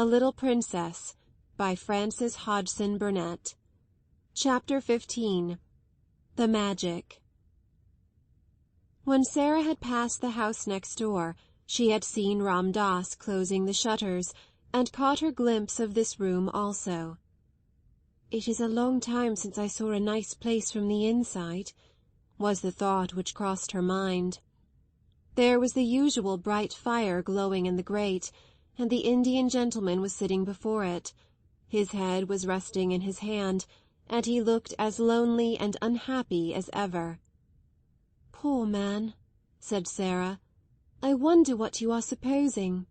A Little Princess by Frances Hodgson Burnett. Chapter 15. The Magic. When Sarah had passed the house next door, she had seen Ram Das closing the shutters, and caught her glimpse of this room also. "It is a long time since I saw a nice place from the inside," was the thought which crossed her mind. There was the usual bright fire glowing in the grate, and the Indian gentleman was sitting before it. His head was resting in his hand, and he looked as lonely and unhappy as ever. "Poor man," said Sarah, "I wonder what you are supposing."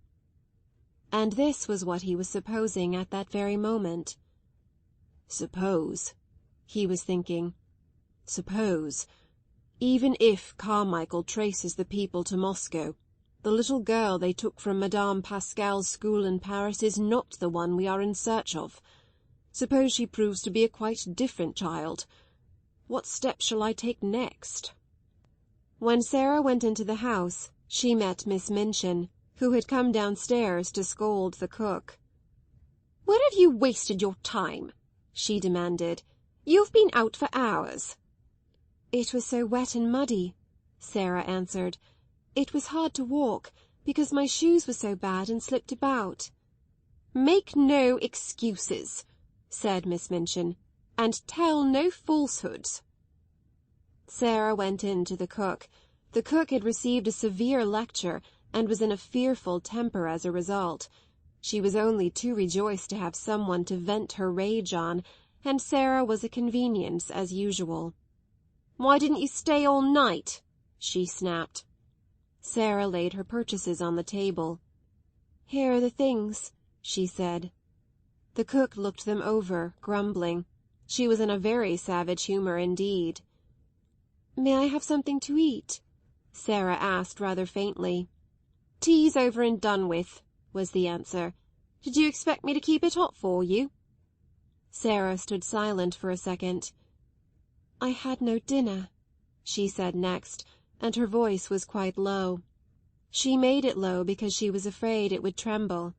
And this was what he was supposing at that very moment. "Suppose," he was thinking, "suppose, even if Carmichael traces the people to Moscow, the little girl they took from Madame Pascal's school in Paris is not the one we are in search of. Suppose she proves to be a quite different child. What step shall I take next?" When Sarah went into the house, she met Miss Minchin, who had come downstairs to scold the cook. "Where have you wasted your time?" she demanded. "You've been out for hours." "It was so wet and muddy," Sarah answered. "It was hard to walk, because my shoes were so bad and slipped about." "Make no excuses," said Miss Minchin, "and tell no falsehoods." Sarah went in to the cook. The cook had received a severe lecture, and was in a fearful temper as a result. She was only too rejoiced to have someone to vent her rage on, and Sarah was a convenience as usual. "Why didn't you stay all night?" she snapped. Sarah laid her purchases on the table. "Here are the things," she said. The cook looked them over, grumbling. She was in a very savage humour indeed. "May I have something to eat?" Sarah asked rather faintly. "Tea's over and done with," was the answer. "Did you expect me to keep it hot for you?" Sarah stood silent for a second. "I had no dinner," she said next, and her voice was quite low. She made it low because she was afraid it would tremble.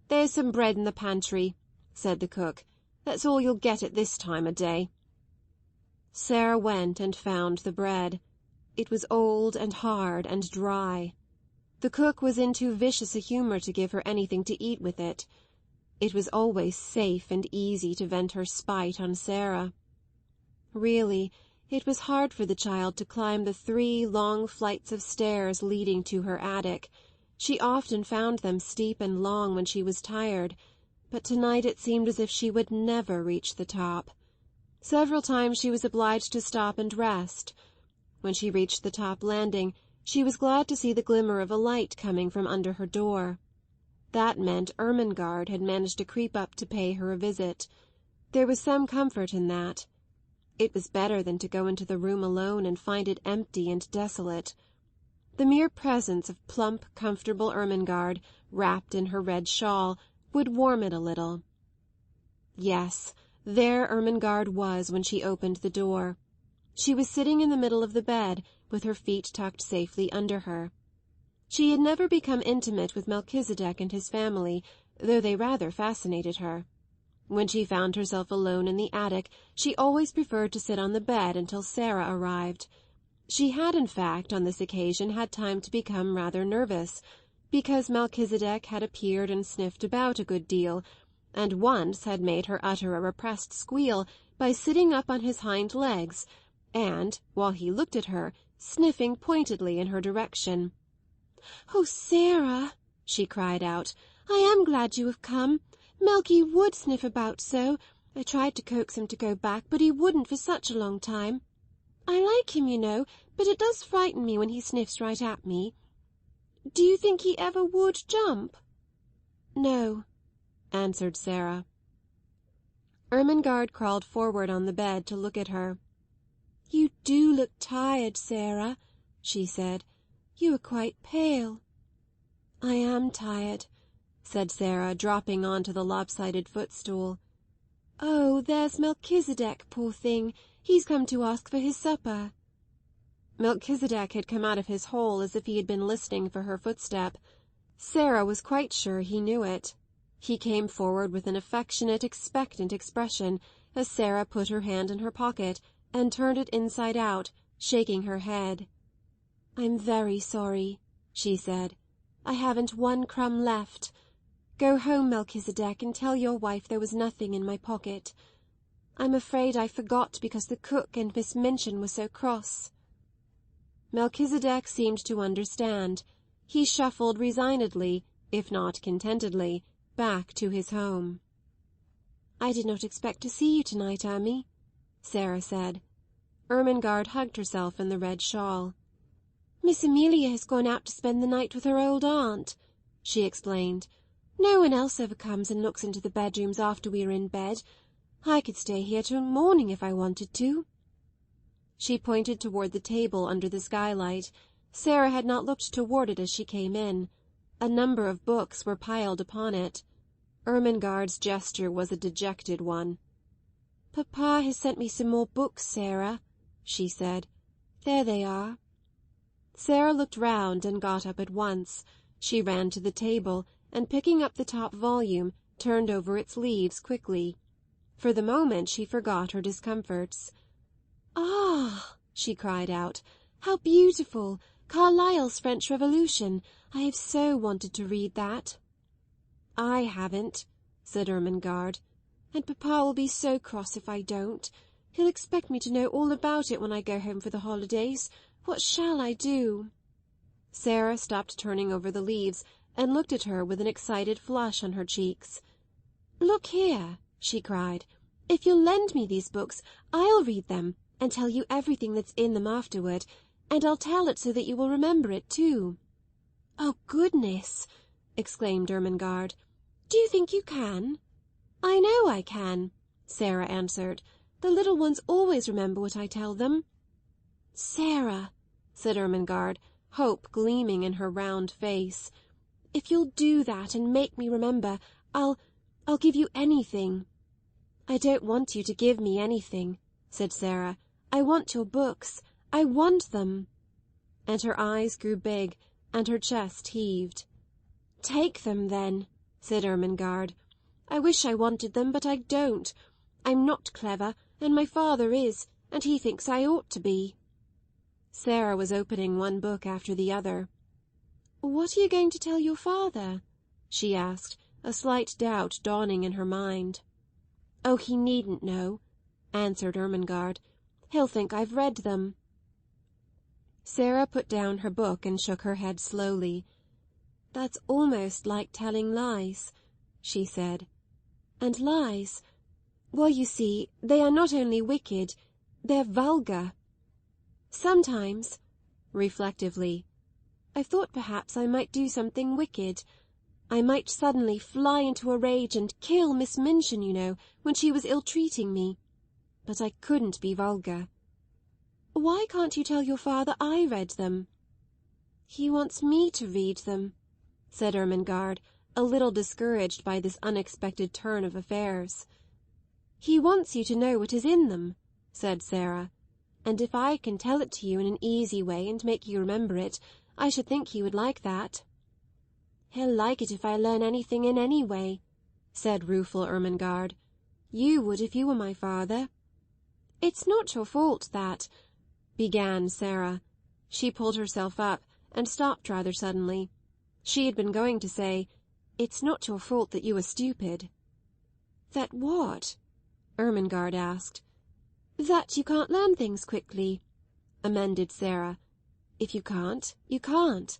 "There's some bread in the pantry," said the cook. "That's all you'll get at this time o' day." Sarah went and found the bread. It was old and hard and dry. The cook was in too vicious a humour to give her anything to eat with it. It was always safe and easy to vent her spite on Sarah. Really, it was hard for the child to climb the 3 long flights of stairs leading to her attic. She often found them steep and long when she was tired, but tonight it seemed as if she would never reach the top. Several times she was obliged to stop and rest. When she reached the top landing, she was glad to see the glimmer of a light coming from under her door. That meant Ermengarde had managed to creep up to pay her a visit. There was some comfort in that. It was better than to go into the room alone and find it empty and desolate. The mere presence of plump, comfortable Ermengarde, wrapped in her red shawl, would warm it a little. Yes, there Ermengarde was when she opened the door. She was sitting in the middle of the bed, with her feet tucked safely under her. She had never become intimate with Melchizedek and his family, though they rather fascinated her. When she found herself alone in the attic, she always preferred to sit on the bed until Sarah arrived. She had, in fact, on this occasion had time to become rather nervous, because Melchizedek had appeared and sniffed about a good deal, and once had made her utter a repressed squeal by sitting up on his hind legs, and, while he looked at her, sniffing pointedly in her direction. "Oh, Sarah," she cried out, "I am glad you have come. Melky would sniff about so. I tried to coax him to go back, but he wouldn't for such a long time. I like him, you know, but it does frighten me when he sniffs right at me. Do you think he ever would jump?" "No," answered Sarah. Ermengarde crawled forward on the bed to look at her. "You do look tired, Sarah," she said. "You are quite pale." "I am tired," said Sarah, dropping on to the lopsided footstool. "Oh, there's Melchizedek, poor thing. He's come to ask for his supper." Melchizedek had come out of his hole as if he had been listening for her footstep. Sarah was quite sure he knew it. He came forward with an affectionate, expectant expression as Sarah put her hand in her pocket and turned it inside out, shaking her head. "I'm very sorry," she said. "I haven't one crumb left. Go home, Melchizedek, and tell your wife there was nothing in my pocket. I'm afraid I forgot because the cook and Miss Minchin were so cross." Melchizedek seemed to understand. He shuffled resignedly, if not contentedly, back to his home. "I did not expect to see you tonight, Ammi," Sarah said. Ermengarde hugged herself in the red shawl. "Miss Amelia has gone out to spend the night with her old aunt," she explained. "No one else ever comes and looks into the bedrooms after we are in bed. I could stay here till morning if I wanted to." She pointed toward the table under the skylight. Sarah had not looked toward it as she came in. A number of books were piled upon it. Ermengarde's gesture was a dejected one. "Papa has sent me some more books, Sarah," she said. "There they are." Sarah looked round and got up at once. She ran to the table, and picking up the top volume, turned over its leaves quickly. For the moment she forgot her discomforts. "Ah!" she cried out. "How beautiful! Carlyle's French Revolution. I have so wanted to read that." "I haven't," said Ermengarde. "And papa will be so cross if I don't. He'll expect me to know all about it when I go home for the holidays. What shall I do?" Sarah stopped turning over the leaves and looked at her with an excited flush on her cheeks. "Look here," she cried. "If you'll lend me these books, I'll read them and tell you everything that's in them afterward, and I'll tell it so that you will remember it too." "Oh, goodness!" exclaimed Ermengarde. "Do you think you can?" "I know I can," Sarah answered. "The little ones always remember what I tell them." "Sarah," said Ermengarde, hope gleaming in her round face, "if you'll do that and make me remember, I'll give you anything." "I don't want you to give me anything," said Sarah. "I want your books. I want them." And her eyes grew big, and her chest heaved. "Take them, then," said Ermengarde. "I wish I wanted them, but I don't. I'm not clever, and my father is, and he thinks I ought to be." Sarah was opening one book after the other. "What are you going to tell your father?" she asked, a slight doubt dawning in her mind. "Oh, he needn't know," answered Ermengarde. "He'll think I've read them." Sarah put down her book and shook her head slowly. "That's almost like telling lies," she said. "And lies, well, you see, they are not only wicked, they're vulgar. Sometimes," reflectively, "I've thought perhaps I might do something wicked. I might suddenly fly into a rage and kill Miss Minchin, you know, when she was ill-treating me. But I couldn't be vulgar." "Why can't you tell your father I read them?" "He wants me to read them," said Ermengarde, a little discouraged by this unexpected turn of affairs. "He wants you to know what is in them," said Sarah. "And if I can tell it to you in an easy way and make you remember it, I should think he would like that." "He'll like it if I learn anything in any way," said rueful Ermengarde. "You would if you were my father." "It's not your fault that—" began Sarah. She pulled herself up and stopped rather suddenly. She had been going to say, "It's not your fault that you are stupid." "That what?" Ermengarde asked. "That you can't learn things quickly," amended Sarah. "If you can't, you can't.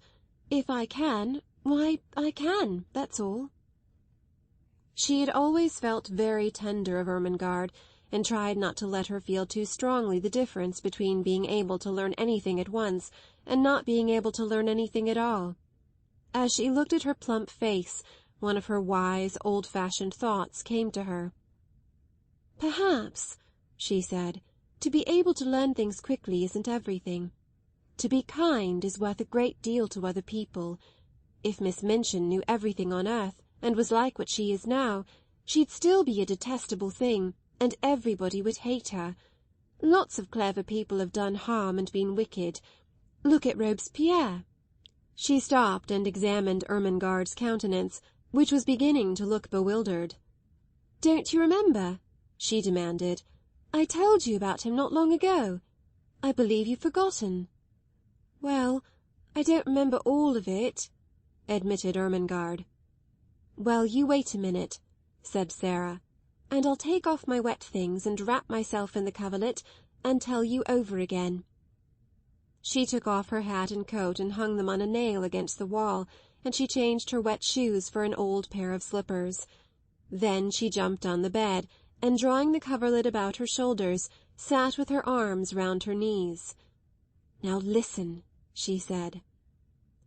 If I can, why, I can, that's all." She had always felt very tender of Ermengarde, and tried not to let her feel too strongly the difference between being able to learn anything at once and not being able to learn anything at all. As she looked at her plump face, one of her wise, old-fashioned thoughts came to her. "Perhaps," she said, "to be able to learn things quickly isn't everything. To be kind is worth a great deal to other people. If Miss Minchin knew everything on earth, and was like what she is now, she'd still be a detestable thing, and everybody would hate her. Lots of clever people have done harm and been wicked. Look at Robespierre." She stopped and examined Ermengarde's countenance, which was beginning to look bewildered. "Don't you remember?" she demanded. "I told you about him not long ago. I believe you've forgotten." "Well, I don't remember all of it," admitted Ermengarde. "Well, you wait a minute," said Sarah, "and I'll take off my wet things and wrap myself in the coverlet and tell you over again." She took off her hat and coat and hung them on a nail against the wall, and she changed her wet shoes for an old pair of slippers. Then she jumped on the bed, and drawing the coverlet about her shoulders, sat with her arms round her knees. "Now listen," she said.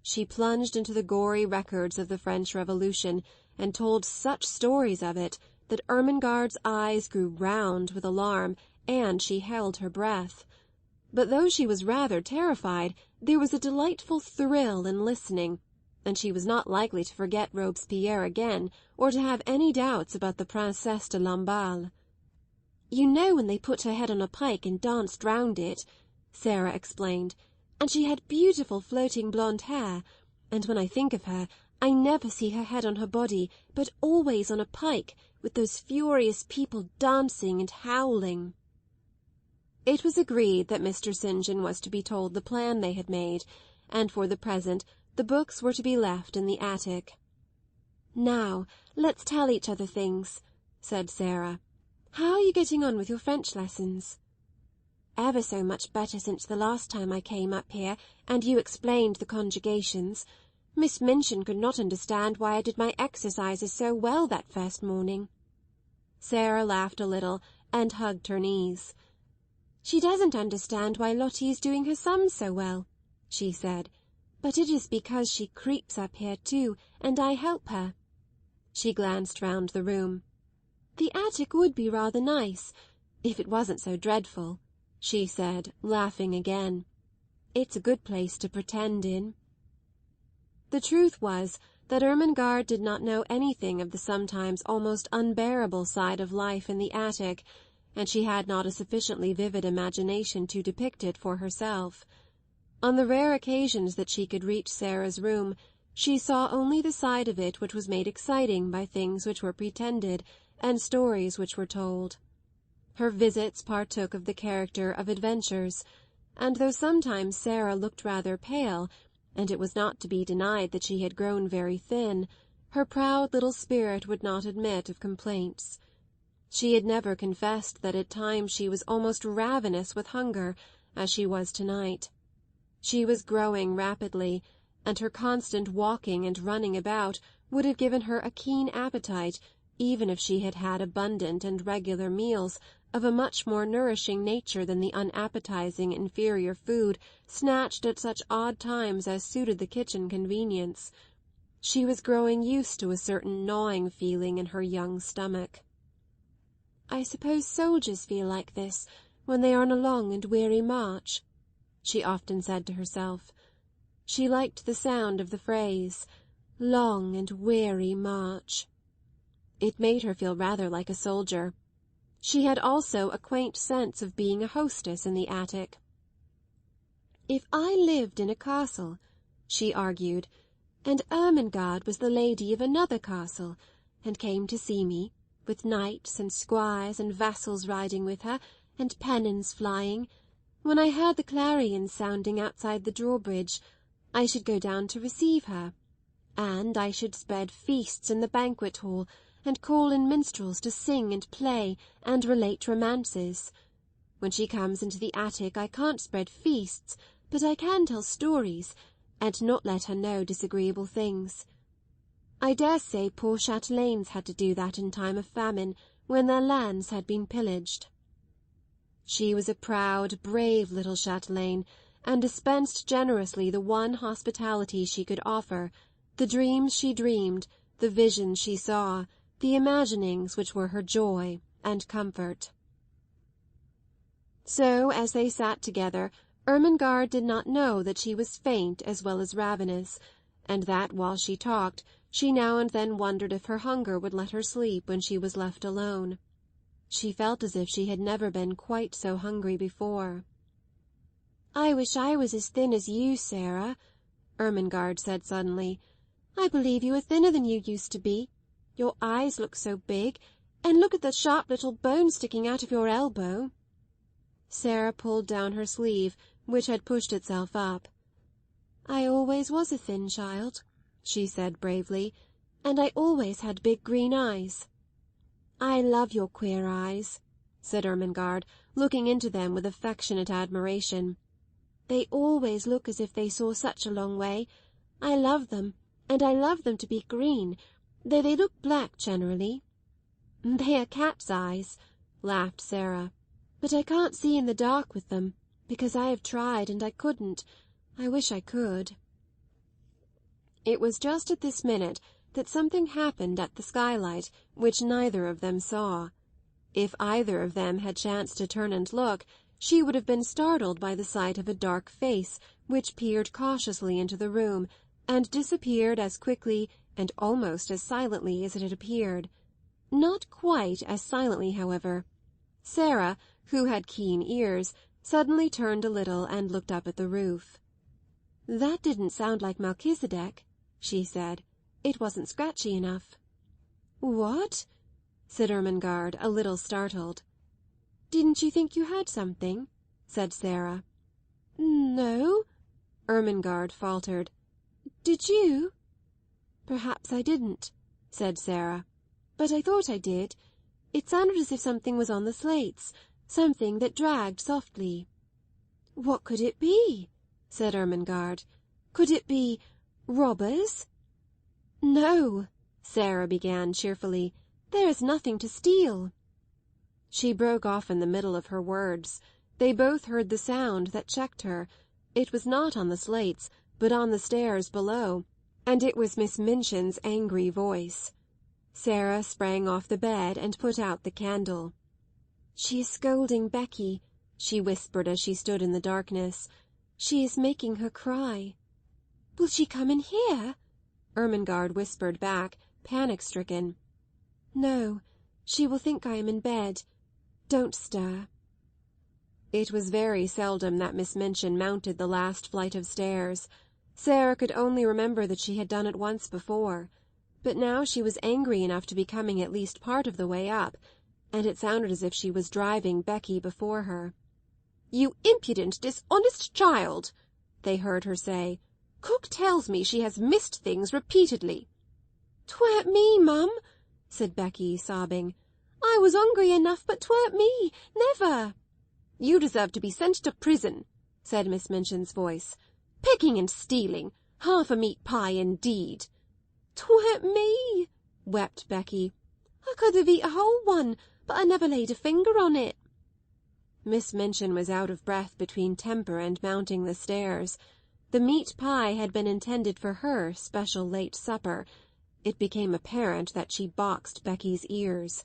She plunged into the gory records of the French Revolution, and told such stories of it that Ermengarde's eyes grew round with alarm, and she held her breath. But though she was rather terrified, there was a delightful thrill in listening, and she was not likely to forget Robespierre again, or to have any doubts about the Princesse de Lamballe. "You know when they put her head on a pike and danced round it," Sarah explained, "and she had beautiful floating blonde hair, and when I think of her I never see her head on her body, but always on a pike, with those furious people dancing and howling." It was agreed that Mr. St. John was to be told the plan they had made, and for the present the books were to be left in the attic. "Now let's tell each other things," said Sarah. "How are you getting on with your French lessons?" "Ever so much better since the last time I came up here and you explained the conjugations. Miss Minchin could not understand why I did my exercises so well that first morning." Sarah laughed a little and hugged her knees. "She doesn't understand why Lottie is doing her sums so well," she said, "but it is because she creeps up here too, and I help her." She glanced round the room. "The attic would be rather nice, if it wasn't so dreadful," she said, laughing again. "It's a good place to pretend in." The truth was that Ermengarde did not know anything of the sometimes almost unbearable side of life in the attic, and she had not a sufficiently vivid imagination to depict it for herself. On the rare occasions that she could reach Sarah's room, she saw only the side of it which was made exciting by things which were pretended and stories which were told. Her visits partook of the character of adventures, and though sometimes Sarah looked rather pale, and it was not to be denied that she had grown very thin, her proud little spirit would not admit of complaints. She had never confessed that at times she was almost ravenous with hunger, as she was tonight. She was growing rapidly, and her constant walking and running about would have given her a keen appetite, even if she had had abundant and regular meals of a much more nourishing nature than the unappetizing inferior food snatched at such odd times as suited the kitchen convenience. She was growing used to a certain gnawing feeling in her young stomach. "I suppose soldiers feel like this when they are on a long and weary march," she often said to herself. She liked the sound of the phrase, "long and weary march." It made her feel rather like a soldier. She had also a quaint sense of being a hostess in the attic. "If I lived in a castle," she argued, "and Ermengarde was the lady of another castle, and came to see me, with knights and squires and vassals riding with her, and pennons flying, when I heard the clarions sounding outside the drawbridge, I should go down to receive her, and I should spread feasts in the banquet hall, and call in minstrels to sing and play and relate romances. When she comes into the attic I can't spread feasts, but I can tell stories, and not let her know disagreeable things. I dare say poor chatelaines had to do that in time of famine, when their lands had been pillaged." She was a proud, brave little chatelaine, and dispensed generously the one hospitality she could offer, the dreams she dreamed, the visions she saw, the imaginings which were her joy and comfort. So, as they sat together, Ermengarde did not know that she was faint as well as ravenous, and that while she talked she now and then wondered if her hunger would let her sleep when she was left alone. She felt as if she had never been quite so hungry before. "I wish I was as thin as you, Sarah," Ermengarde said suddenly. I believe you are thinner than you used to be. Your eyes look so big, and look at the sharp little bone sticking out of your elbow." Sarah pulled down her sleeve, which had pushed itself up. "I always was a thin child," she said bravely, "and I always had big green eyes." "I love your queer eyes," said Ermengarde, looking into them with affectionate admiration. "They always look as if they saw such a long way. I love them, and I love them to be green, though they look black generally." "They are cat's eyes," laughed Sarah. "But I can't see in the dark with them, because I have tried, and I couldn't. I wish I could." It was just at this minute that something happened at the skylight which neither of them saw. If either of them had chanced to turn and look, she would have been startled by the sight of a dark face which peered cautiously into the room and disappeared as quickly and almost as silently as it had appeared. Not quite as silently, however. Sarah, who had keen ears, suddenly turned a little and looked up at the roof. "That didn't sound like Melchizedek," she said. "It wasn't scratchy enough." "What?" said Ermengarde, a little startled. "Didn't you think you heard something?" said Sarah. "No," Ermengarde faltered. "Did you?" "Perhaps I didn't," said Sarah. "But I thought I did. It sounded as if something was on the slates, something that dragged softly." "What could it be?" said Ermengarde. "Could it be robbers?" "No," Sarah began cheerfully. "There is nothing to steal." She broke off in the middle of her words. They both heard the sound that checked her. It was not on the slates, but on the stairs below, and it was Miss Minchin's angry voice. Sarah sprang off the bed and put out the candle. "She is scolding Becky," she whispered as she stood in the darkness. "She is making her cry." "Will she come in here?" Ermengarde whispered back, panic-stricken. "No, she will think I am in bed. Don't stir." It was very seldom that Miss Minchin mounted the last flight of stairs. Sarah could only remember that she had done it once before. But now she was angry enough to be coming at least part of the way up, and it sounded as if she was driving Becky before her. "You impudent, dishonest child!" they heard her say. "Cook tells me she has missed things repeatedly." "'Tweren't me, mum," said Becky, sobbing. "I was hungry enough, but 'tweren't me, never." "You deserve to be sent to prison," said Miss Minchin's voice. "Picking and stealing! Half a meat pie, indeed!" "'Tweren't me," wept Becky. "I could have eat a whole one, but I never laid a finger on it." Miss Minchin was out of breath between temper and mounting the stairs. The meat pie had been intended for her special late supper. It became apparent that she boxed Becky's ears.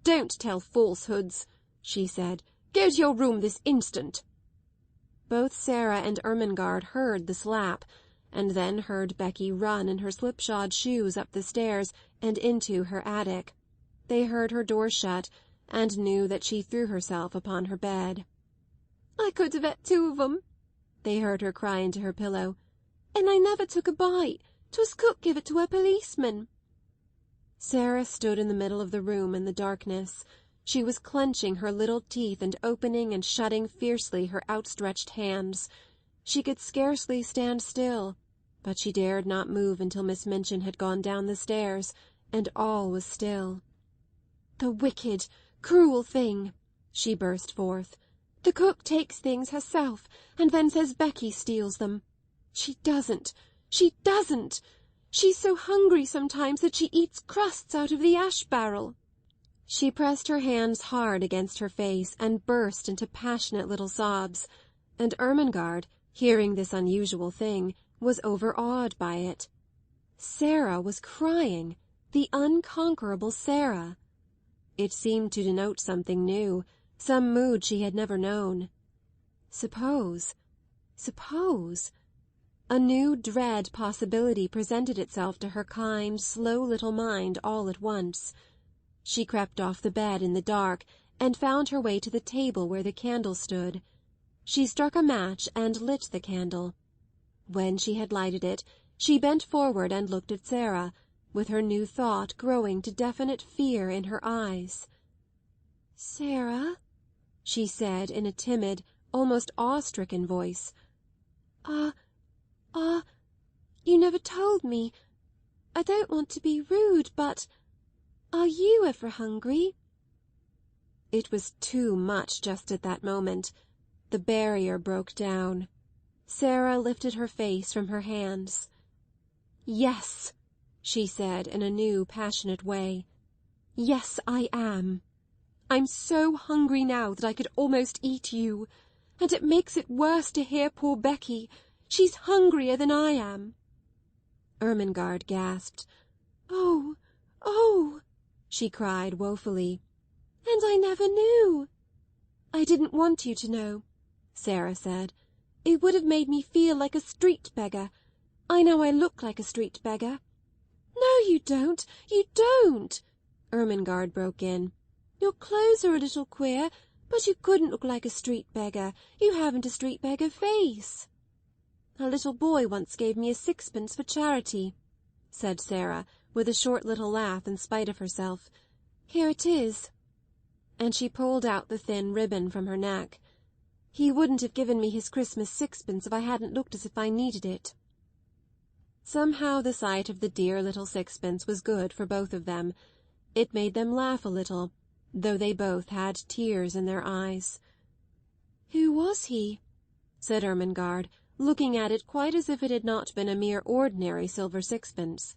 "Don't tell falsehoods," she said. "Go to your room this instant." Both Sarah and Ermengarde heard the slap, and then heard Becky run in her slipshod shoes up the stairs and into her attic. They heard her door shut, and knew that she threw herself upon her bed. "I could have ate 2 of 'em," they heard her cry into her pillow. "And I never took a bite. 'Twas cook give it to her policeman." Sarah stood in the middle of the room in the darkness. She was clenching her little teeth and opening and shutting fiercely her outstretched hands. She could scarcely stand still, but she dared not move until Miss Minchin had gone down the stairs, and all was still. "The wicked, cruel thing!" she burst forth. "The cook takes things herself, and then says Becky steals them. She doesn't! She doesn't! She's so hungry sometimes that she eats crusts out of the ash-barrel." She pressed her hands hard against her face and burst into passionate little sobs, and Ermengarde, hearing this unusual thing, was overawed by it. Sarah was crying, the unconquerable Sarah. It seemed to denote something new, some mood she had never known. Suppose. A new dread possibility presented itself to her kind, slow little mind all at once. She crept off the bed in the dark and found her way to the table where the candle stood. She struck a match and lit the candle. When she had lighted it, She bent forward and looked at Sarah, with her new thought growing to definite fear in her eyes. "Sarah," she said in a timid, almost awe-stricken voice. You never told me. I don't want to be rude, but are you ever hungry?" It was too much just at that moment. The barrier broke down. Sarah lifted her face from her hands. "Yes," she said in a new, passionate way. "Yes, I am. I'm so hungry now that I could almost eat you. And it makes it worse to hear poor Becky. She's hungrier than I am." Ermengarde gasped. "Oh, oh!" she cried woefully. "And I never knew." "I didn't want you to know," Sarah said. "It would have made me feel like a street beggar. I know I look like a street beggar." "No, you don't, you don't!" Ermengarde broke in. "Your clothes are a little queer, but you couldn't look like a street beggar. You haven't a street beggar face." "A little boy once gave me a sixpence for charity," said Sarah, with a short little laugh in spite of herself. "Here it is." And she pulled out the thin ribbon from her neck. "He wouldn't have given me his Christmas sixpence if I hadn't looked as if I needed it." Somehow the sight of the dear little sixpence was good for both of them. It made them laugh a little, though they both had tears in their eyes. "Who was he?" said Ermengarde, looking at it quite as if it had not been a mere ordinary silver sixpence.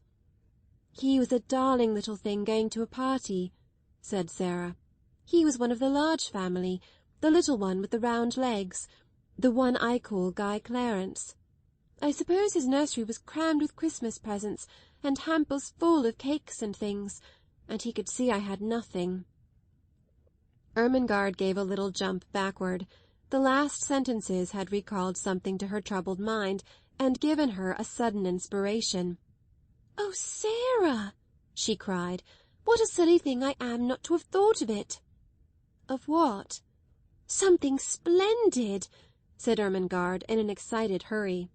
"He was a darling little thing going to a party," said Sarah. "He was one of the large family, the little one with the round legs, the one I call Guy Clarence. I suppose his nursery was crammed with Christmas presents and hampers full of cakes and things, and he could see I had nothing." Ermengarde gave a little jump backward. The last sentences had recalled something to her troubled mind and given her a sudden inspiration. "Oh, Sarah!" she cried. "What a silly thing I am not to have thought of it!" "Of what?" "Something splendid," said Ermengarde in an excited hurry.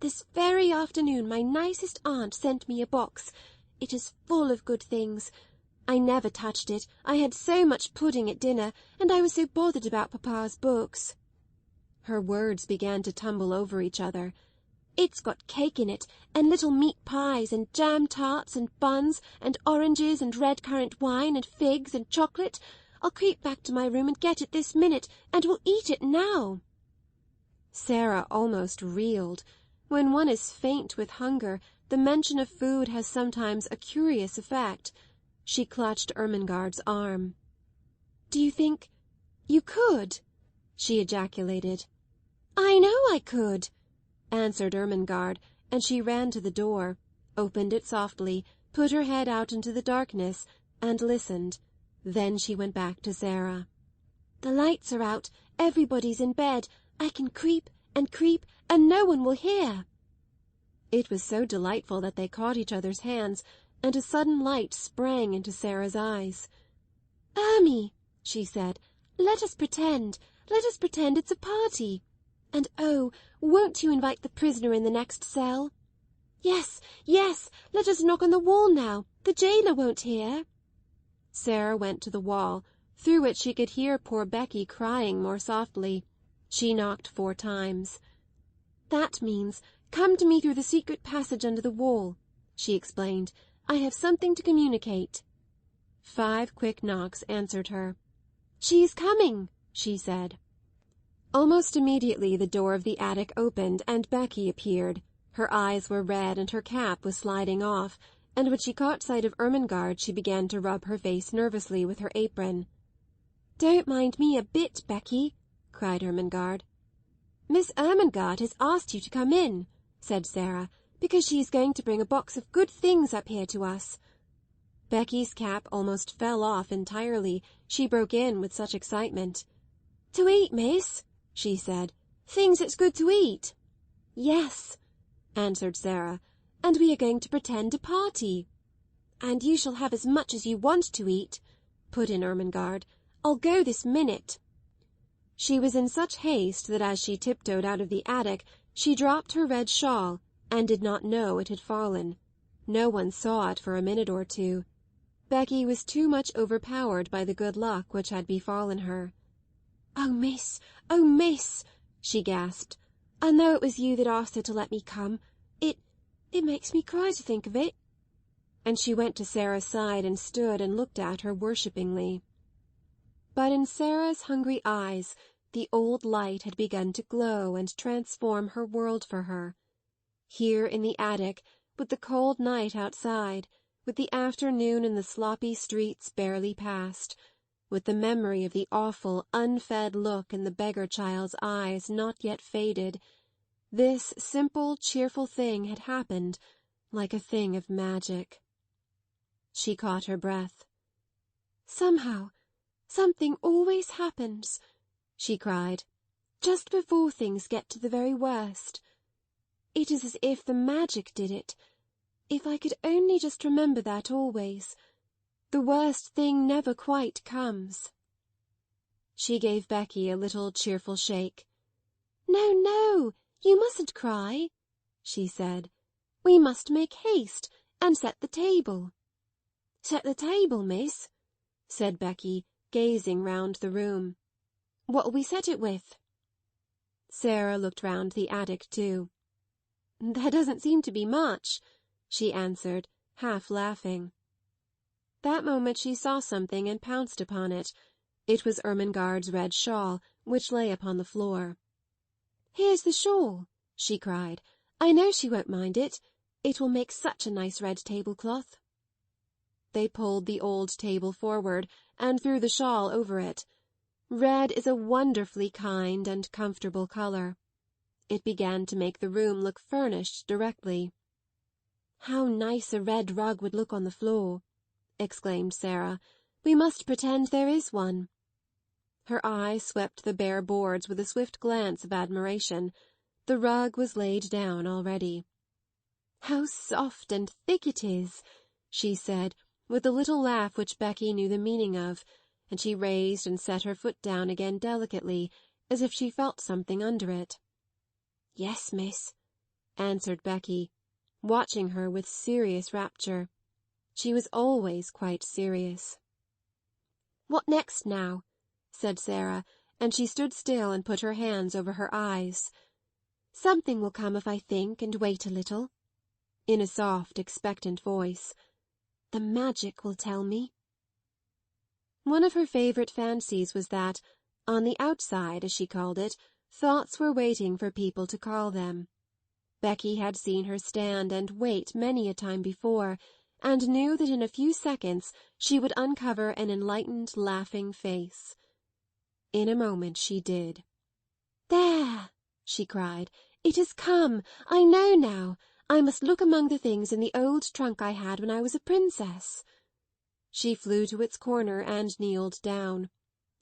"This very afternoon my nicest aunt sent me a box. It is full of good things. I never touched it. I had so much pudding at dinner, and I was so bothered about papa's books." Her words began to tumble over each other. "It's got cake in it, and little meat pies, and jam tarts, and buns, and oranges, and red currant wine, and figs, and chocolate. I'll creep back to my room and get it this minute, and we'll eat it now." Sarah almost reeled. When one is faint with hunger, the mention of food has sometimes a curious effect. She clutched Ermengarde's arm. "Do you think you could?" she ejaculated. "I know I could," answered Ermengarde, and she ran to the door, opened it softly, put her head out into the darkness, and listened. Then she went back to Sarah. "The lights are out, everybody's in bed. I can creep, and no one will hear." It was so delightful that they caught each other's hands, and a sudden light sprang into Sarah's eyes. "Ermy," she said, let us pretend it's a party. And oh, won't you invite the prisoner in the next cell? Yes, yes, let us knock on the wall now. The jailer won't hear." Sarah went to the wall, through which she could hear poor Becky crying more softly. She knocked 4 times. "That means, come to me through the secret passage under the wall," she explained. "I have something to communicate." 5 quick knocks answered her. "She is coming," she said. Almost immediately the door of the attic opened and Becky appeared. Her eyes were red and her cap was sliding off, and when she caught sight of Ermengarde she began to rub her face nervously with her apron. "Don't mind me a bit, Becky," cried Ermengarde. "Miss Ermengarde has asked you to come in," said Sarah, "because she is going to bring a box of good things up here to us." Becky's cap almost fell off entirely, she broke in with such excitement. "To eat, miss," she said. "Things that's good to eat." "Yes," answered Sarah, "and we are going to pretend a party." "And you shall have as much as you want to eat," put in Ermengarde. "I'll go this minute." She was in such haste that as she tiptoed out of the attic she dropped her red shawl, and did not know it had fallen. No one saw it for a minute or two. Becky was too much overpowered by the good luck which had befallen her. Oh, miss," she gasped. "I know it was you that asked her to let me come. It makes me cry to think of it." And she went to Sarah's side and stood and looked at her worshippingly. But in Sarah's hungry eyes the old light had begun to glow and transform her world for her. Here in the attic, with the cold night outside, with the afternoon in the sloppy streets barely past, with the memory of the awful, unfed look in the beggar-child's eyes not yet faded, this simple, cheerful thing had happened like a thing of magic. She caught her breath. "Somehow, something always happens," she cried, "just before things get to the very worst. It is as if the magic did it. If I could only just remember that always. The worst thing never quite comes." She gave Becky a little cheerful shake. "No, no, you mustn't cry," she said. "We must make haste and set the table." "Set the table, miss?" said Becky, gazing round the room. "What'll we set it with?" Sarah looked round the attic too. "There doesn't seem to be much," she answered, half laughing. That moment she saw something and pounced upon it. It was Ermengarde's red shawl, which lay upon the floor. "Here's the shawl," she cried. "I know she won't mind it. It will make such a nice red tablecloth." They pulled the old table forward and threw the shawl over it. Red is a wonderfully kind and comfortable colour. It began to make the room look furnished directly. "How nice a red rug would look on the floor!" exclaimed Sarah. "We must pretend there is one." Her eye swept the bare boards with a swift glance of admiration. The rug was laid down already. "How soft and thick it is!" she said, with a little laugh which Becky knew the meaning of, and she raised and set her foot down again delicately, as if she felt something under it. "Yes, miss," answered Becky, watching her with serious rapture. She was always quite serious. "What next now?" said Sarah, and she stood still and put her hands over her eyes. "Something will come if I think and wait a little," in a soft, expectant voice. "The magic will tell me." One of her favourite fancies was that, on the outside, as she called it, thoughts were waiting for people to call them. Becky had seen her stand and wait many a time before, and knew that in a few seconds she would uncover an enlightened, laughing face. In a moment she did. "There!" she cried. "It has come! I know now! I must look among the things in the old trunk I had when I was a princess." She flew to its corner and kneeled down.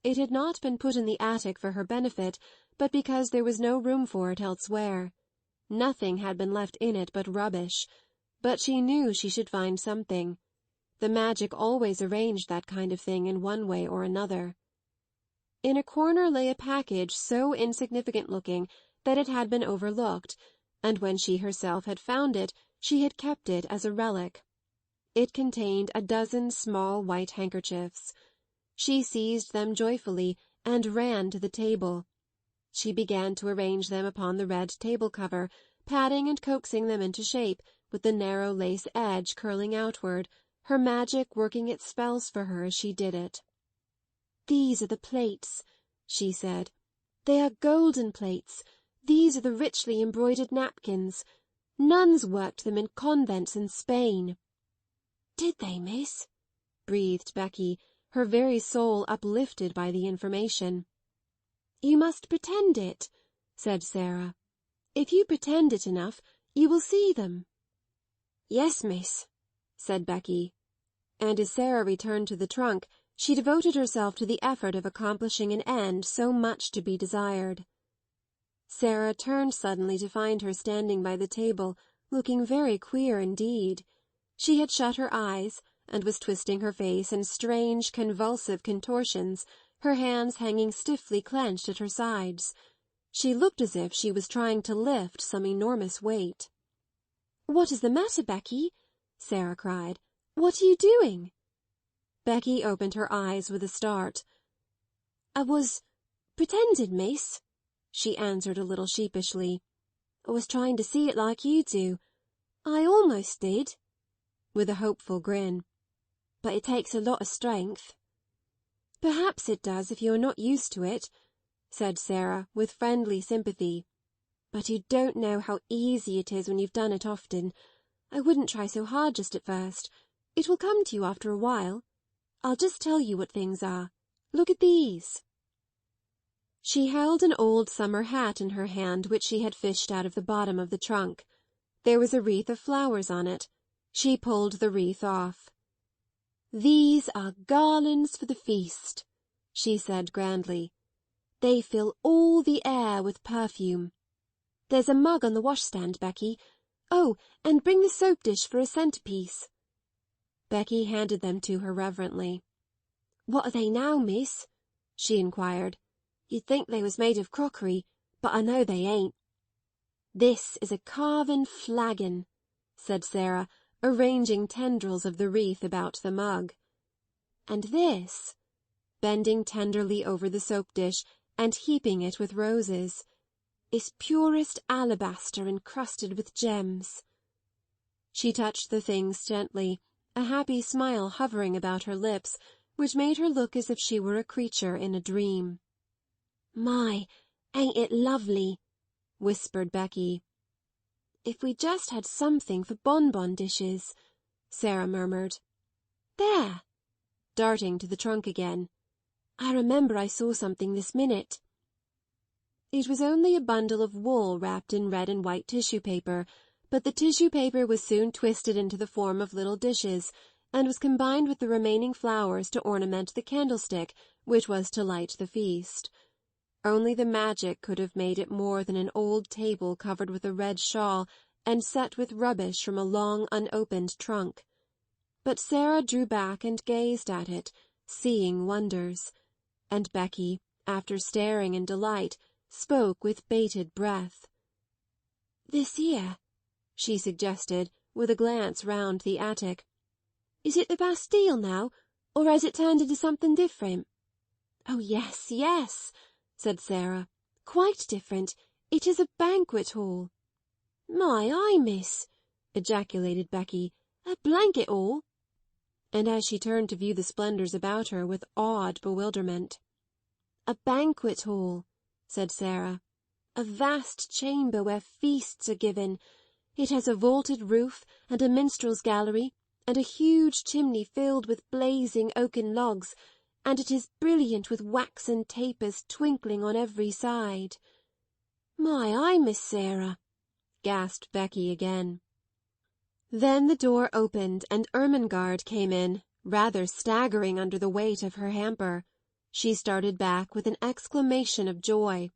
It had not been put in the attic for her benefit, but because there was no room for it elsewhere. Nothing had been left in it but rubbish, but she knew she should find something. The magic always arranged that kind of thing in one way or another. In a corner lay a package so insignificant-looking that it had been overlooked, and when she herself had found it, she had kept it as a relic. It contained a dozen small white handkerchiefs. She seized them joyfully and ran to the table. She began to arrange them upon the red table-cover, patting and coaxing them into shape, with the narrow lace edge curling outward, her magic working its spells for her as she did it. "These are the plates," she said. "They are golden plates. These are the richly embroidered napkins. Nuns worked them in convents in Spain." "Did they, miss?" breathed Becky, her very soul uplifted by the information. "You must pretend it," said Sarah. "If you pretend it enough, you will see them." "Yes, miss," said Becky. And as Sarah returned to the trunk, she devoted herself to the effort of accomplishing an end so much to be desired. Sarah turned suddenly to find her standing by the table, looking very queer indeed. She had shut her eyes, and was twisting her face in strange, convulsive contortions, her hands hanging stiffly clenched at her sides. She looked as if she was trying to lift some enormous weight. "What is the matter, Becky?" Sarah cried. "What are you doing?" Becky opened her eyes with a start. "I was pretending, miss," she answered a little sheepishly. "I was trying to see it like you do. I almost did," with a hopeful grin. "But it takes a lot of strength." "Perhaps it does if you are not used to it," said Sarah, with friendly sympathy. "But you don't know how easy it is when you've done it often. I wouldn't try so hard just at first. It will come to you after a while. I'll just tell you what things are. Look at these." She held an old summer hat in her hand which she had fished out of the bottom of the trunk. There was a wreath of flowers on it. She pulled the wreath off. "These are garlands for the feast," she said grandly. "They fill all the air with perfume. There's a mug on the washstand, Becky. Oh, and bring the soap dish for a centrepiece." Becky handed them to her reverently. "What are they now, miss?" she inquired. "You'd think they was made of crockery, but I know they ain't." "This is a carven flagon," said Sarah, arranging tendrils of the wreath about the mug. "And this," bending tenderly over the soap dish and heaping it with roses, "is purest alabaster encrusted with gems." She touched the things gently, a happy smile hovering about her lips, which made her look as if she were a creature in a dream. "My, ain't it lovely?" whispered Becky. "If we just had something for bonbon dishes," Sarah murmured. "There!" darting to the trunk again. "I remember I saw something this minute." It was only a bundle of wool wrapped in red and white tissue paper, but the tissue paper was soon twisted into the form of little dishes, and was combined with the remaining flowers to ornament the candlestick which was to light the feast. Only the magic could have made it more than an old table covered with a red shawl and set with rubbish from a long unopened trunk. But Sarah drew back and gazed at it, seeing wonders, and Becky, after staring in delight, spoke with bated breath. "This here," she suggested, with a glance round the attic. "Is it the Bastille now, or has it turned into something different?" "Oh, yes, yes," said Sarah. "Quite different. It is a banquet hall." "My eye, miss!" ejaculated Becky. "A blanket hall!" And as she turned to view the splendours about her with awed bewilderment. "A banquet hall," said Sarah. "A vast chamber where feasts are given. It has a vaulted roof and a minstrel's gallery and a huge chimney filled with blazing oaken logs, and it is brilliant with waxen tapers twinkling on every side." "My eye, Miss Sarah!" gasped Becky again. Then the door opened and Ermengarde came in, rather staggering under the weight of her hamper. She started back with an exclamation of joy.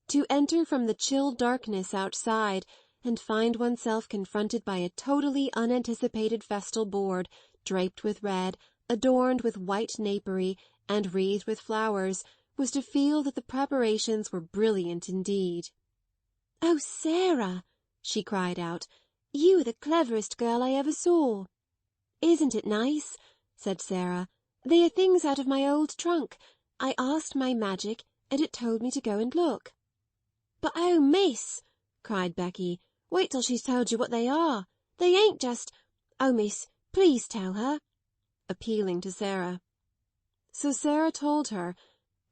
To enter from the chill darkness outside and find oneself confronted by a totally unanticipated festal board, draped with red, adorned with white napery, and wreathed with flowers, was to feel that the preparations were brilliant indeed. "Oh, Sarah!" she cried out. "You are the cleverest girl I ever saw." "Isn't it nice?" said Sarah. "They are things out of my old trunk. I asked my magic, and it told me to go and look." "But oh, miss!" cried Becky. "Wait till she's told you what they are. They ain't just... Oh, miss, please tell her," appealing to Sarah. So Sarah told her,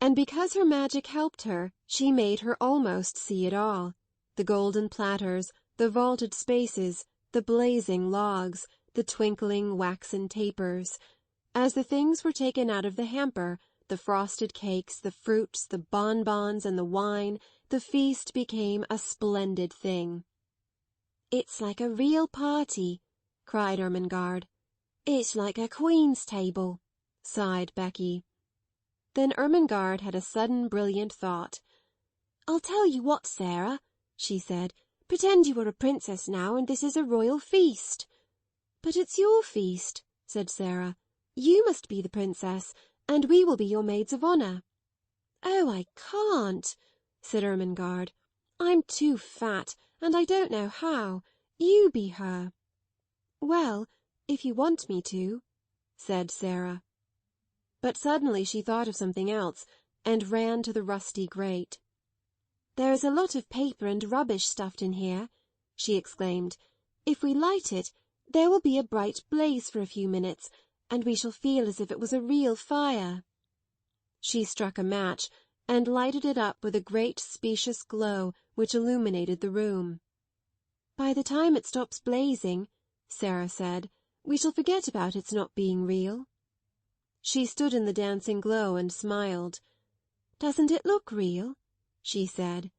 and because her magic helped her, she made her almost see it all. The golden platters, the vaulted spaces, the blazing logs, the twinkling waxen tapers. As the things were taken out of the hamper, the frosted cakes, the fruits, the bonbons, and the wine, the feast became a splendid thing. "It's like a real party," cried Ermengarde. "It's like a queen's table," sighed Becky. Then Ermengarde had a sudden brilliant thought. "I'll tell you what, Sarah," she said. "Pretend you are a princess now, and this is a royal feast." "But it's your feast," said Sarah. "You must be the princess, and we will be your maids of honour." "Oh, I can't," said Ermengarde. "I'm too fat, and I don't know how. You be her." "Well, if you want me to," said Sarah. But suddenly she thought of something else, and ran to the rusty grate. "There is a lot of paper and rubbish stuffed in here," she exclaimed. "If we light it, there will be a bright blaze for a few minutes, and we shall feel as if it was a real fire." She struck a match, and lighted it up with a great specious glow which illuminated the room. "By the time it stops blazing," Sarah said, "we shall forget about its not being real." She stood in the dancing glow and smiled. "Doesn't it look real?" she said.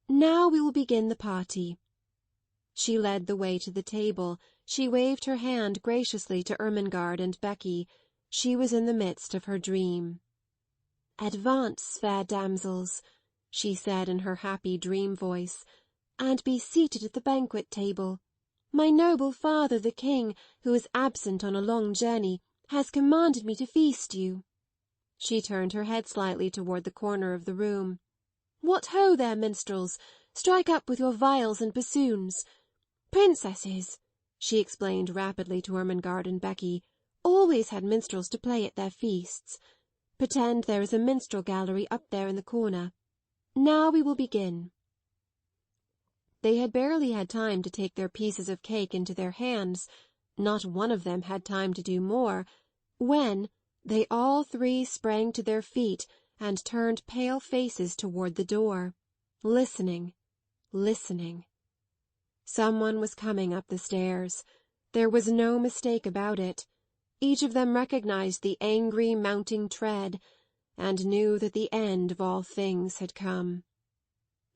"Now we will begin the party." She led the way to the table. She waved her hand graciously to Ermengarde and Becky. She was in the midst of her dream. "Advance, fair damsels," she said in her happy dream voice, "and be seated at the banquet table. My noble father the king, who is absent on a long journey, has commanded me to feast you." She turned her head slightly toward the corner of the room. "What ho there, minstrels! Strike up with your viols and bassoons. Princesses," she explained rapidly to Ermengarde and Becky, "always had minstrels to play at their feasts. Pretend there is a minstrel gallery up there in the corner. Now we will begin." They had barely had time to take their pieces of cake into their hands, not one of them had time to do more, when they all three sprang to their feet and turned pale faces toward the door, listening, listening. Someone was coming up the stairs. There was no mistake about it. Each of them recognized the angry mounting tread, and knew that the end of all things had come.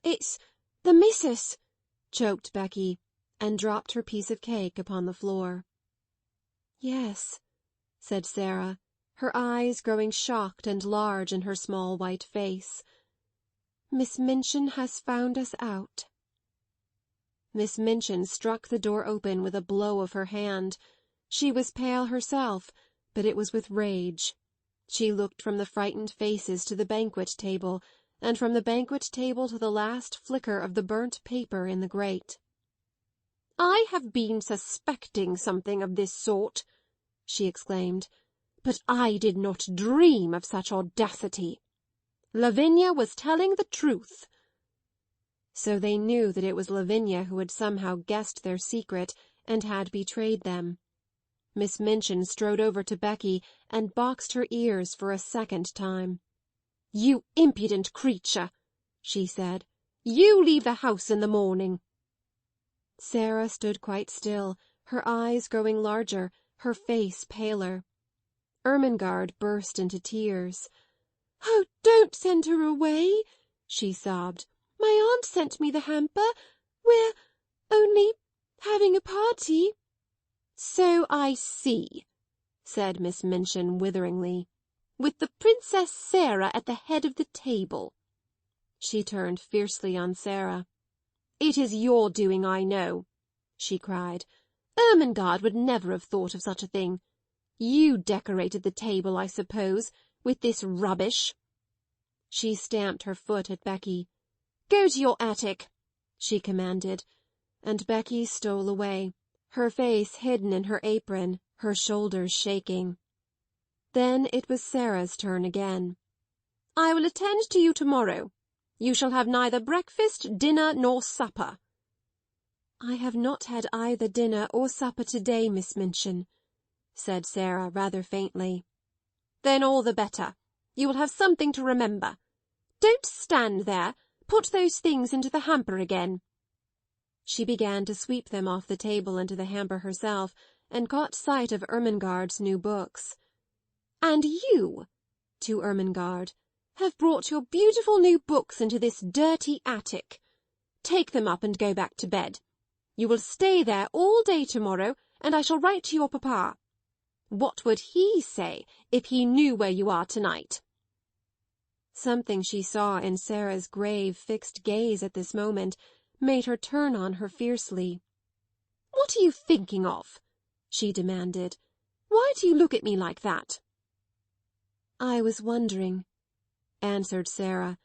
"It's the missus!" choked Becky, and dropped her piece of cake upon the floor. "Yes," said Sarah, her eyes growing shocked and large in her small white face. "Miss Minchin has found us out." Miss Minchin struck the door open with a blow of her hand. She was pale herself, but it was with rage. She looked from the frightened faces to the banquet table, and from the banquet table to the last flicker of the burnt paper in the grate. "I have been suspecting something of this sort," she exclaimed, "but I did not dream of such audacity. Lavinia was telling the truth." So they knew that it was Lavinia who had somehow guessed their secret and had betrayed them. Miss Minchin strode over to Becky and boxed her ears for a second time. "You impudent creature," she said. "You leave the house in the morning." Sarah stood quite still, her eyes growing larger, her face paler. Ermengarde burst into tears. "Oh, don't send her away," she sobbed. "My aunt sent me the hamper. We're only having a party." "So I see," said Miss Minchin witheringly, "with the Princess Sarah at the head of the table." She turned fiercely on Sarah. "It is your doing, I know," she cried. "Ermengarde would never have thought of such a thing. You decorated the table, I suppose, with this rubbish." She stamped her foot at Becky. "Go to your attic," she commanded, and Becky stole away, her face hidden in her apron, her shoulders shaking. Then it was Sarah's turn again. "I will attend to you tomorrow. You shall have neither breakfast, dinner, nor supper." "I have not had either dinner or supper today, Miss Minchin," said Sarah rather faintly. "Then all the better. You will have something to remember. Don't stand there. Put those things into the hamper again." She began to sweep them off the table into the hamper herself, and caught sight of Ermengarde's new books. "And you," to Ermengarde, "have brought your beautiful new books into this dirty attic. Take them up and go back to bed. You will stay there all day tomorrow, and I shall write to your papa. What would he say if he knew where you are tonight?" Something she saw in Sarah's grave, fixed gaze at this moment made her turn on her fiercely. "What are you thinking of?" she demanded. "Why do you look at me like that?" "I was wondering," answered Sarah,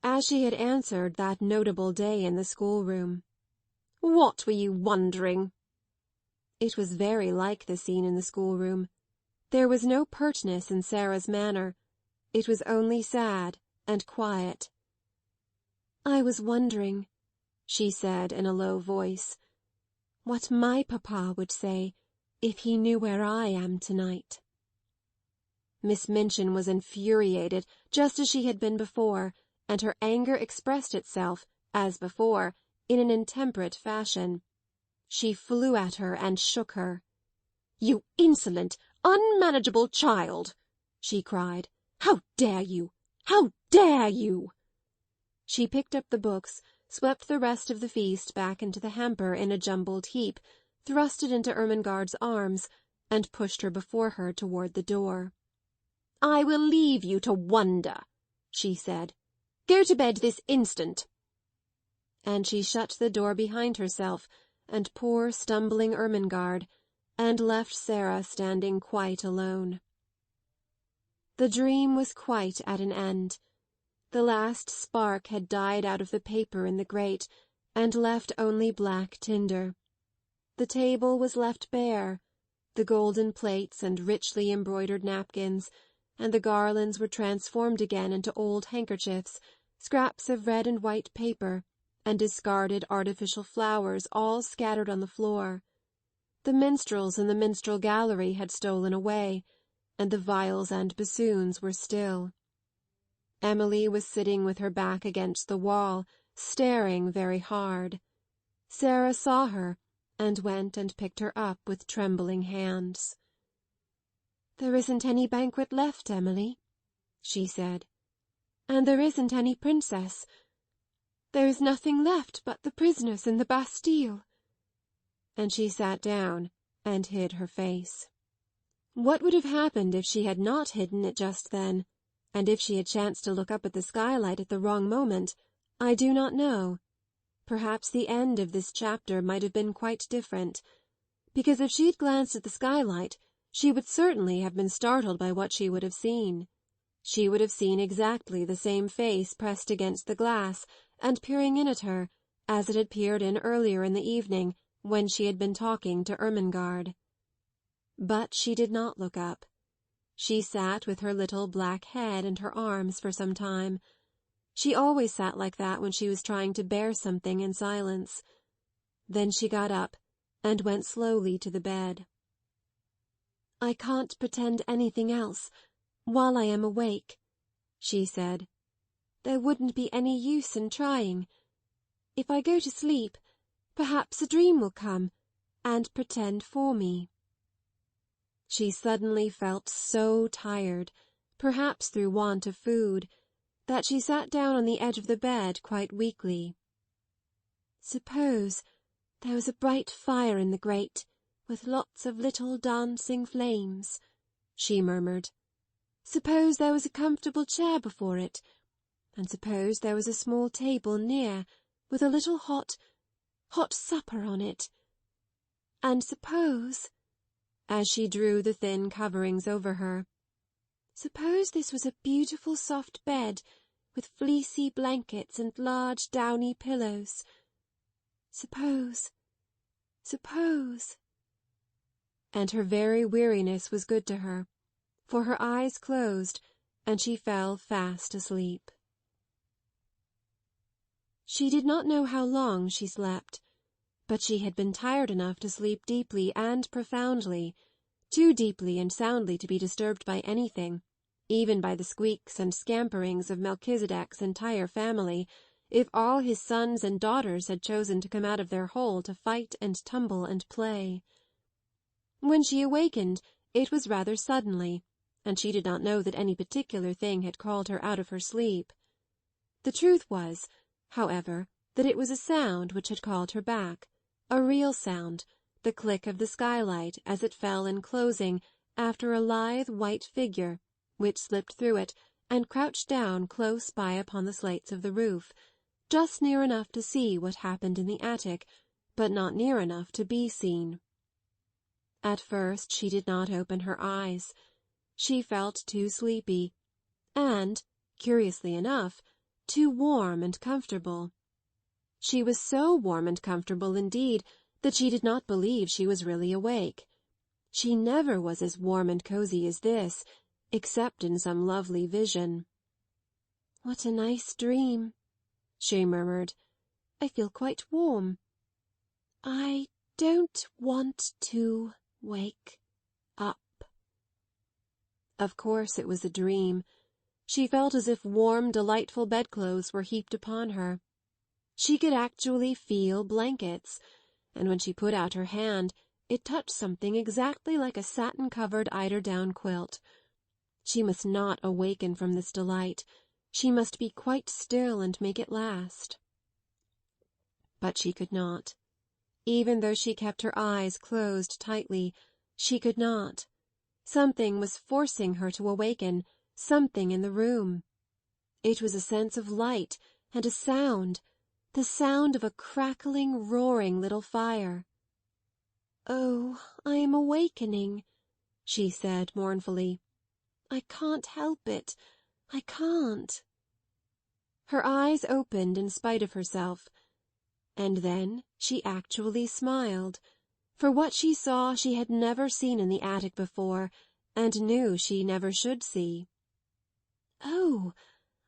as she had answered that notable day in the schoolroom. What were you wondering?" It was very like the scene in the schoolroom. There was no pertness in Sarah's manner. It was only sad and quiet. "I was wondering," she said in a low voice, "what my papa would say if he knew where I am tonight." Miss Minchin was infuriated, just as she had been before, and her anger expressed itself, as before, in an intemperate fashion. She flew at her and shook her. "You insolent, unmanageable child!" she cried. "How dare you? How dare you?" She picked up the books, swept the rest of the feast back into the hamper in a jumbled heap, thrust it into Ermengarde's arms, and pushed her before her toward the door. "I will leave you to wonder," she said. "Go to bed this instant." And she shut the door behind herself and poor stumbling Ermengarde, and left Sarah standing quite alone. The dream was quite at an end. The last spark had died out of the paper in the grate, and left only black tinder. The table was left bare, the golden plates and richly embroidered napkins, and the garlands were transformed again into old handkerchiefs, scraps of red and white paper, and discarded artificial flowers all scattered on the floor. The minstrels in the minstrel gallery had stolen away, and the viols and bassoons were still. Emily was sitting with her back against the wall, staring very hard. Sarah saw her, and went and picked her up with trembling hands. "There isn't any banquet left, Emily," she said, "and there isn't any princess. There is nothing left but the prisoners in the Bastille." And she sat down and hid her face. What would have happened if she had not hidden it just then, and if she had chanced to look up at the skylight at the wrong moment, I do not know. Perhaps the end of this chapter might have been quite different, because if she had glanced at the skylight she would certainly have been startled by what she would have seen. She would have seen exactly the same face pressed against the glass and peering in at her, as it had peered in earlier in the evening when she had been talking to Ermengarde. But she did not look up. She sat with her little black head in her arms for some time. She always sat like that when she was trying to bear something in silence. Then she got up and went slowly to the bed. "I can't pretend anything else while I am awake," she said. "There wouldn't be any use in trying. If I go to sleep, perhaps a dream will come and pretend for me." She suddenly felt so tired, perhaps through want of food, that she sat down on the edge of the bed quite weakly. "Suppose there was a bright fire in the grate, with lots of little dancing flames," she murmured. "Suppose there was a comfortable chair before it, and suppose there was a small table near, with a little hot supper on it. And suppose," as she drew the thin coverings over her, "suppose this was a beautiful soft bed, with fleecy blankets and large downy pillows. Suppose. And her very weariness was good to her, for her eyes closed, and she fell fast asleep. She did not know how long she slept, but she had been tired enough to sleep deeply and profoundly, too deeply and soundly to be disturbed by anything, even by the squeaks and scamperings of Melchizedek's entire family, if all his sons and daughters had chosen to come out of their hole to fight and tumble and play. When she awakened, it was rather suddenly, and she did not know that any particular thing had called her out of her sleep. The truth was, however, that it was a sound which had called her back, a real sound, the click of the skylight as it fell in closing after a lithe white figure, which slipped through it and crouched down close by upon the slates of the roof, just near enough to see what happened in the attic, but not near enough to be seen. At first she did not open her eyes. She felt too sleepy, and, curiously enough, too warm and comfortable. She was so warm and comfortable indeed that she did not believe she was really awake. She never was as warm and cosy as this, except in some lovely vision. "What a nice dream," she murmured. "I feel quite warm. I don't want to wake up." Of course it was a dream. She felt as if warm, delightful bedclothes were heaped upon her. She could actually feel blankets, and when she put out her hand it touched something exactly like a satin-covered eider-down quilt. She must not awaken from this delight. She must be quite still and make it last. But she could not. Even though she kept her eyes closed tightly, she could not. Something was forcing her to awaken, something in the room. It was a sense of light and a sound, the sound of a crackling, roaring little fire. "Oh, I am awakening," she said mournfully. "I can't help it. I can't." Her eyes opened in spite of herself, and then she actually smiled, for what she saw she had never seen in the attic before, and knew she never should see. "Oh,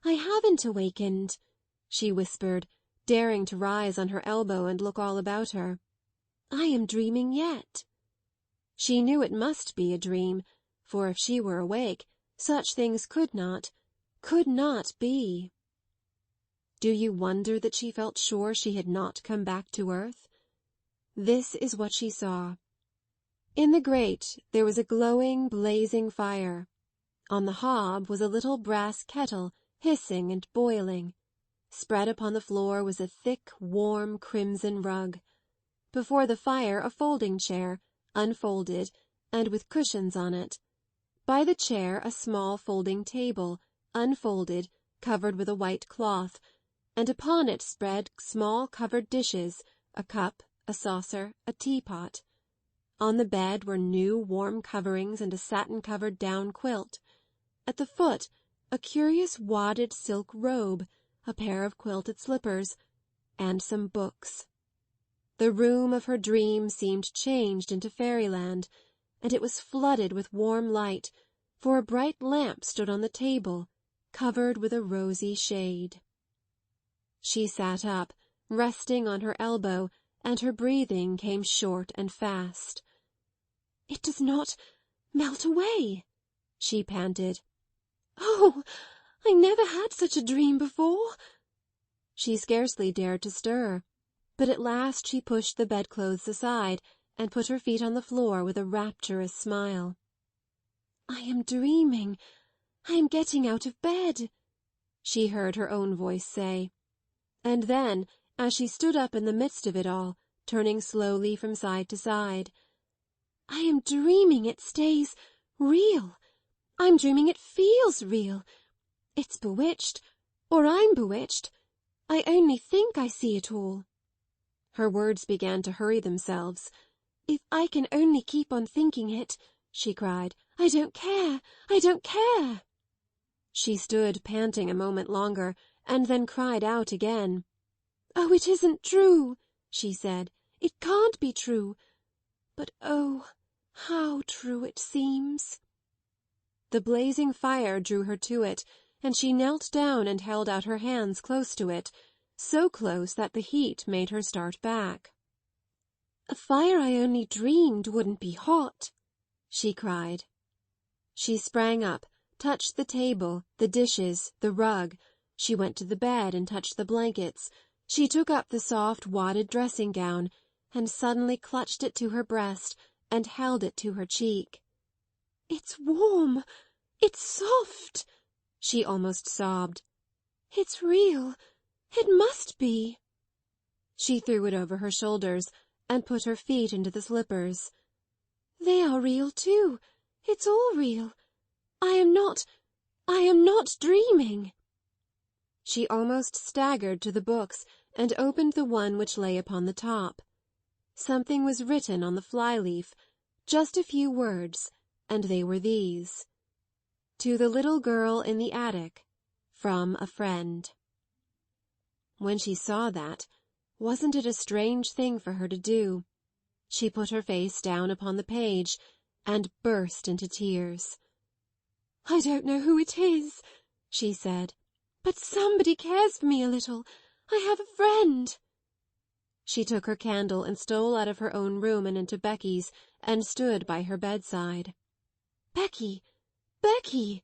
I haven't awakened," she whispered, daring to rise on her elbow and look all about her. "I am dreaming yet." She knew it must be a dream, for if she were awake, such things could not be. Do you wonder that she felt sure she had not come back to earth? This is what she saw. In the grate there was a glowing, blazing fire. On the hob was a little brass kettle, hissing and boiling. Spread upon the floor was a thick, warm, crimson rug. Before the fire a folding chair, unfolded, and with cushions on it. By the chair a small folding table, unfolded, covered with a white cloth, and upon it spread small covered dishes, a cup, a saucer, a teapot. On the bed were new warm coverings and a satin-covered down quilt. At the foot a curious wadded silk robe, a pair of quilted slippers, and some books. The room of her dream seemed changed into fairyland, and it was flooded with warm light, for a bright lamp stood on the table, covered with a rosy shade. She sat up, resting on her elbow, and her breathing came short and fast. "It does not melt away," she panted. "Oh, I never had such a dream before." She scarcely dared to stir, but at last she pushed the bedclothes aside and put her feet on the floor with a rapturous smile. "I am dreaming. I am getting out of bed," she heard her own voice say. And then, as she stood up in the midst of it all, turning slowly from side to side, "I am dreaming it stays real. I'm dreaming it feels real. It's bewitched, or I'm bewitched. I only think I see it all." Her words began to hurry themselves. "If I can only keep on thinking it," she cried, "I don't care. I don't care." She stood panting a moment longer, and then cried out again. "Oh, it isn't true," she said. "It can't be true. But oh, how true it seems." The blazing fire drew her to it, and she knelt down and held out her hands close to it, so close that the heat made her start back. "A fire I only dreamed wouldn't be hot," she cried. She sprang up, touched the table, the dishes, the rug. She went to the bed and touched the blankets. She took up the soft wadded dressing-gown, and suddenly clutched it to her breast and held it to her cheek. "It's warm! It's soft!" she almost sobbed. "It's real! It must be!" She threw it over her shoulders and put her feet into the slippers. "They are real too! It's all real! I am not dreaming!" She almost staggered to the books and opened the one which lay upon the top. Something was written on the fly-leaf, just a few words, and they were these: "To the little girl in the attic, from a friend." When she saw that, Wasn't it a strange thing for her to do? She put her face down upon the page and burst into tears. "I don't know who it is," she said, "but somebody cares for me a little. I have a friend." She took her candle and stole out of her own room and into Becky's and stood by her bedside. "Becky, Becky!"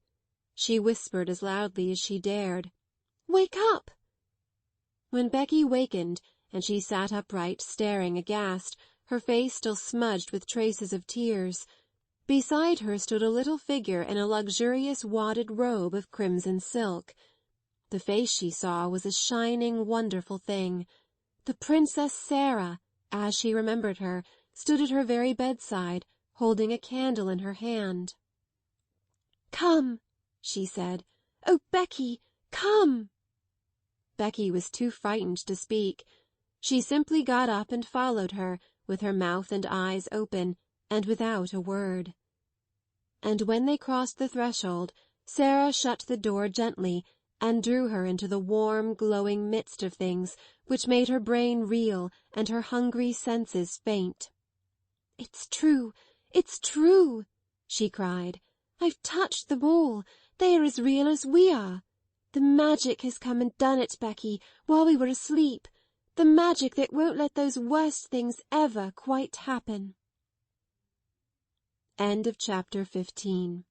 she whispered as loudly as she dared. "Wake up!" When Becky wakened, and she sat upright staring aghast, her face still smudged with traces of tears, beside her stood a little figure in a luxurious wadded robe of crimson silk. The face she saw was a shining, wonderful thing. The Princess Sarah, as she remembered her, stood at her very bedside, holding a candle in her hand. "Come," she said. "Oh, Becky, come!" Becky was too frightened to speak. She simply got up and followed her, with her mouth and eyes open, and without a word. And when they crossed the threshold, Sarah shut the door gently and drew her into the warm, glowing midst of things which made her brain reel and her hungry senses faint. "It's true, it's true!" she cried. "I've touched them all. They are as real as we are. The magic has come and done it, Becky, while we were asleep. The magic that won't let those worst things ever quite happen." End of chapter 15.